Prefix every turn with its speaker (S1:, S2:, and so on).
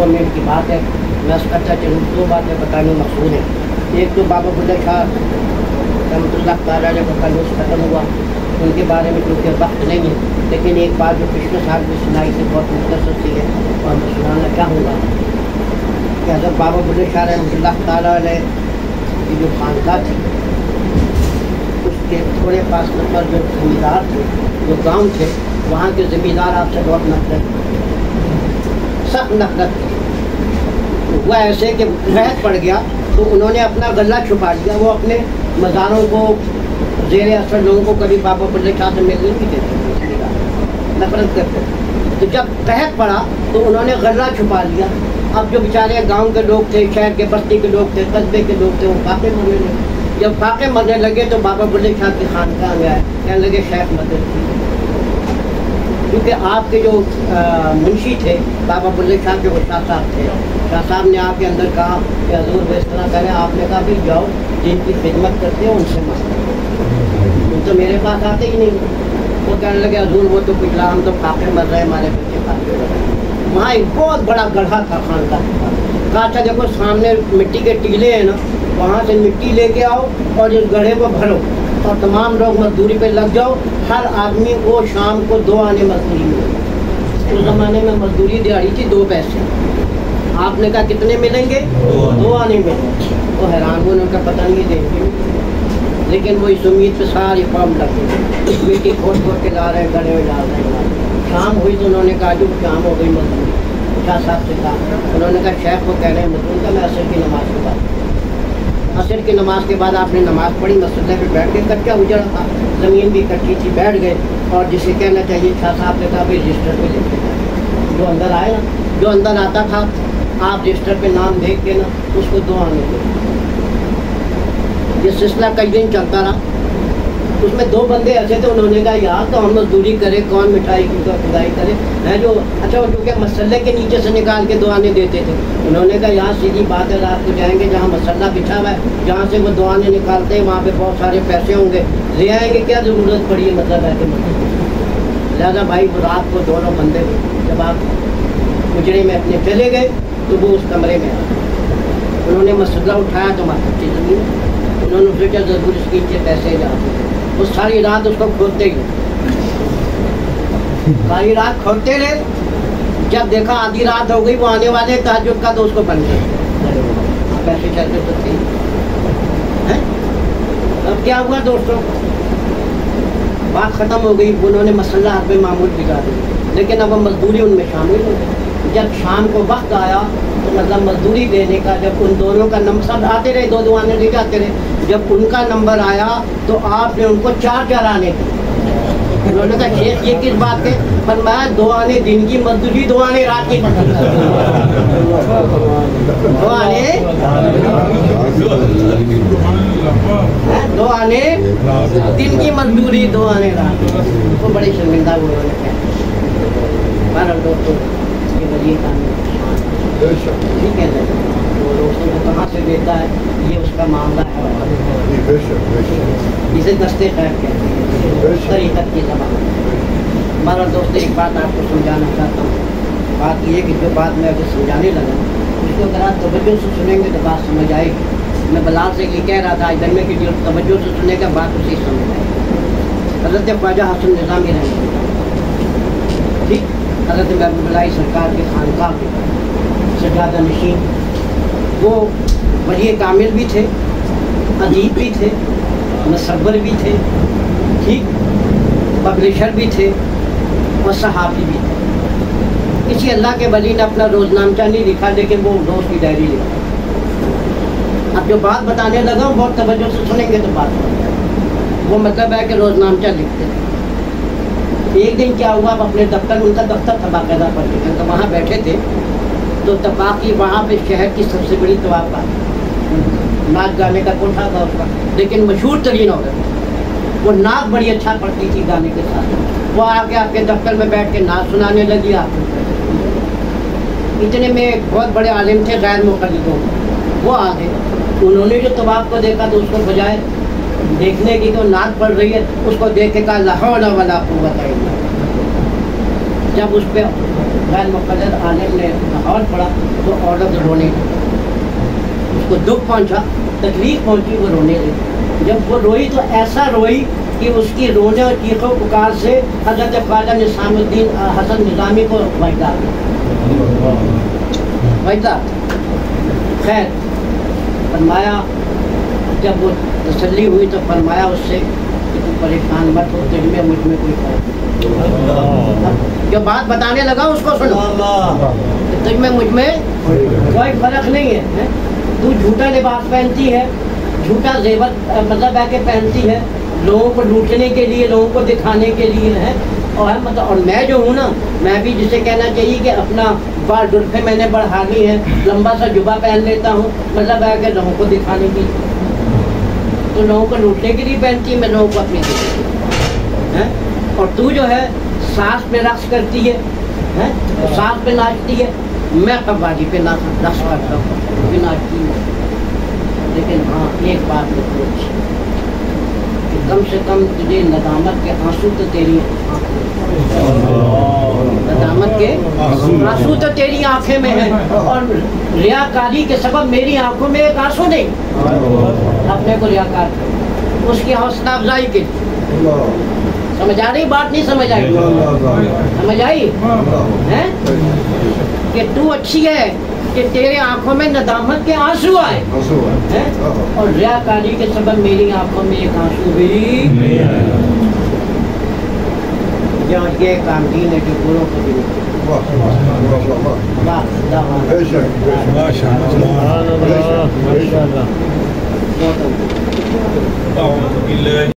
S1: 2 minute की बात है, मैं करता चलूँ। 2 बातें बताने मकसूद है। एक तो बाबा बुल्ले शाह रहमतुल्लाह ताला का कलूस ख़त्म हुआ, उनके बारे में क्योंकि वक्त नहीं है, लेकिन एक बात जो पिछले साल की सुनाई से बहुत मुख्तसर सी है और मैं सुनाना चाहूँगा कि हज़रत बाबा बुल्ले शाह रहमतुल्लाह ताला की जो खानका थी, उसके थोड़े पास पर जो ज़मींदार थे, जो गांव थे, वहाँ के ज़मींदार आपसे बहुत नफरत, सख्त नफरत थी। हुआ ऐसे कि रहत पड़ गया तो उन्होंने अपना गला छुपा लिया। वो अपने मज़ारों को ज़ेर असर लोगों को कभी बाबा बुल्ले शाह से मिलने नहीं देते, नफरत करते। तो जब कहत पड़ा तो उन्होंने गला छुपा लिया। अब जो बेचारे गांव के लोग थे, शहर के बस्ती के लोग थे, कस्बे के लोग थे, वो फाके मरने लगे। जब फाके मरने लगे तो बाबा बुल्ले शाह की खानकाह में आए, कहने लगे शेख मदद, क्योंकि आपके जो मुंशी थे बाबा बुल्ले शाह के, वो शाह साहब थे। शाह साहब ने आपके अंदर कहा कि हजूर वो इस तरह करें। आपने कहा भी जाओ, जिनकी खिदमत करते हो उनसे मांगो, तुम तो मेरे पास आते ही नहीं। वो कहने लगे हजूर वो तो पिछला, हम तो फाके मर रहे, हमारे बच्चे फाके मर रहे। वहाँ एक बहुत बड़ा गड्ढा था खानका। कहा अच्छा देखो सामने मिट्टी के टीले हैं ना, वहाँ से मिट्टी लेके आओ और इस गड्ढे को भरो और तमाम लोग मजदूरी पे लग जाओ। हर आदमी को शाम को 2 आने मजदूरी मिलेगी। उस ज़माने में मजदूरी दिहाड़ी थी 2 पैसे। आपने कहा कितने मिलेंगे? 2 आने मिलेंगे। वो हैरान हुए, उनका पता नहीं देंगे, लेकिन वो इस उम्मीद पे सारी कौम लग गई, मिट्टी खोद खोद के ला रहे हैं, गड्ढे में डाल रहे हैं। शाम हुई तो उन्होंने कहा जो शाम हो गई मजदूरी, शाह साहब से कहा, उन्होंने कहा शेख को कह रहे हैं मजदूर का, मैं असर की नमाज के बाद, असर की नमाज के बाद आपने नमाज पढ़ी, मसल्ले पे बैठ गए, कच्चा उजड़ा था, ज़मीन भी कच्ची थी, बैठ गए और जिसे कहना चाहिए शाह साहब ने कहा भाई रजिस्टर पे लिख के, जो अंदर आए ना, जो अंदर आता था आप रजिस्टर पे नाम देख के ना उसको 2 आने दो। ये सिलसिला कई दिन चलता रहा। उसमें 2 बंदे ऐसे थे, उन्होंने कहा यार तो हम मजदूरी करें, कौन मिठाई की खुदाई करे है जो अच्छा वो क्योंकि मसल्ले के नीचे से निकाल के 2 आने देते थे। उन्होंने कहा यहाँ सीधी बात है, रात को जाएंगे जहाँ मसल्ला बिछा हुआ है, जहाँ से वो 2 आने निकालते हैं वहाँ पे बहुत सारे पैसे होंगे, ले आएंगे, क्या ज़रूरत पड़ी है मतलब है कि लिहाजा भाई रात को दोनों बंदे जब आप उजड़े में अपने चले गए तो वो उस कमरे में आ, उन्होंने मसल्ला उठाया तो माथा की ज़मीन, उन्होंने सोचा ज़रूर इसके नीचे पैसे जाते। वो सारी रात उसको खोदते ही, सारी रात खोदते रहे। जब देखा आधी रात हो गई, वो आने वाले तहज्जुद का, तो उसको बंद कर पैसे चलते सकते हैं। अब क्या हुआ दोस्तों, बात ख़त्म हो गई। उन्होंने मसल्ला हर पे मामूल बिगा दिया, लेकिन अब मजदूरी उनमें शामिल हो गई। जब शाम को वक्त आया तो मतलब मजदूरी देने का, जब उन दोनों का नंबर, सब आते रहे 2 आने ले जाते रहे, जब उनका नंबर आया तो आपने उनको 4 आने दिए। उन्होंने कहा शेख ये किस बात के? फरमाया 2 आने दिन की मजदूरी, 2 आने रात की मजदूरी, 2 आने दिन की मजदूरी, 2 आने रात की। वो बड़ी शर्मिंदा हुए उन्होंने कहा। बारह दोस्तों वली का ठीक है ना, वो दोस्तों को कहाँ से देता है, ये उसका मामला है, इसे दस्ते खैर कहते हैं तरीक़त की ज़बान। हमारा दोस्त एक बात आपको समझाना चाहता हूँ। बात ये कि जो बात मैं अगर समझाने लगा उसको अगर आप तवज्जो से सुनेंगे तो बात समझ आएगी। मैं बलाल से ये कह रहा था इधर में कि जो तवज्जो से सुनेगा बात उसी समझ आएगी। हज़रत ख्वाजा हसन निज़ामी रहमतुल्लाह, ठीक, हज़रत महबूब सरकार के खानकाह के सजादा नशीन, वो वली कामिल भी थे, अदीब भी थे, मुसव्वर भी थे, ठीक, पब्लिशर भी थे और सहाफ़ी भी थे। किसी अल्लाह के वली ने अपना रोज़नामचा नहीं लिखा, लेकिन वो रोज़ की डायरी लिखा। अब जो बात बताने लगा बहुत तवज्जो से सुनेंगे तो बात वो मतलब है कि रोज़नामचा लिखते थे। एक दिन क्या हुआ, आप अपने दफ्तर, उनका दफ्तर था बाकायदा पर, तो वहाँ बैठे थे तो तबाकी वहाँ पे शहर की सबसे बड़ी तवाफ़, नाच गाने का कोठा था उसका, लेकिन मशहूर तरीन औरत, वो नाच बड़ी अच्छा पढ़ती थी गाने के साथ। वो आके आपके दफ्तर में बैठ के नाच सुनाने लगी। आप इतने में बहुत बड़े आलिम थे गैर मुक़ल्लिदों, वो आ गए। उन्होंने जो तवाफ़ को देखा तो उसको बजाय देखने की तो नाच पढ़ रही है, उसको देख के कहा ला हौला वला कुव्वता इल्ला बिल्लाह। जब उस पर غیر مقلد عالم نے لاہور پڑھا تو عورت رونے لگی، اس کو دکھ پہنچا، تکلیف پہنچی، وہ رونے لگی۔ جب وہ روئی تو ایسا روئی کہ اس کی رونے اور چیخ و پکار سے حضرت خواجہ نظام الدین حسن نظامی کو وحدہ خیر فرمایا۔ جب وہ تسلی ہوئی تو فرمایا اس سے کہ تم پریشان مت ہو، تجھ میں مجھ میں کوئی فرق نہیں۔ جو بات بتانے لگا اس کو سنو، تجھ میں مجھ میں کوئی فرق نہیں ہے۔ تو جھوٹا لباس پہنتی ہے، جھوٹا زیور مطلب ہے کہ پہنتی ہے لوگوں کو لوٹنے کے لیے، لوگوں کو دکھانے کے لیے ہے، اور مطلب اور میں جو ہوں نا، میں بھی جسے کہنا چاہیے کہ اپنا بال زلفیں میں نے بڑھا لی ہیں، لمبا سا جبہ پہن لیتا ہوں، مطلب ہے کہ لوگوں کو دکھانے کے لیے، تو لوگوں کو لوٹنے کے لیے پہنتی ہے، میں لوگوں کو اپنے ہے۔ اور تو جو ہے ساز پہ رقص کرتی ہے، ساز پہ ناچتی ہے، میں قوالی پہ رقص کرتا ہوں، بھی ناچتی ہوں۔ لیکن ہاں ایک بات میں کہ کم سے کم تجھے ندامت کے آنسو تو تیری ندامت کے آنسو تو تیری آنکھیں میں ہیں، اور ریاکاری کے سبب میری آنکھوں میں ایک آنسو نہیں۔ اپنے کو ریاکار اس کی حوصلہ افزائی کے سمجھ آ رہی بات؟ نہیں سمجھ آئی؟ سمجھ آئی ہے کہ تو اچھی ہے کہ تیرے آنکھوں میں ندامت کے آنسو آئے، اور ریاکاری کے سبب میری آنکھوں میں ایک آنسو بھی یہ کام دین ہے جو گروہ کو دین
S2: أعوذ بالله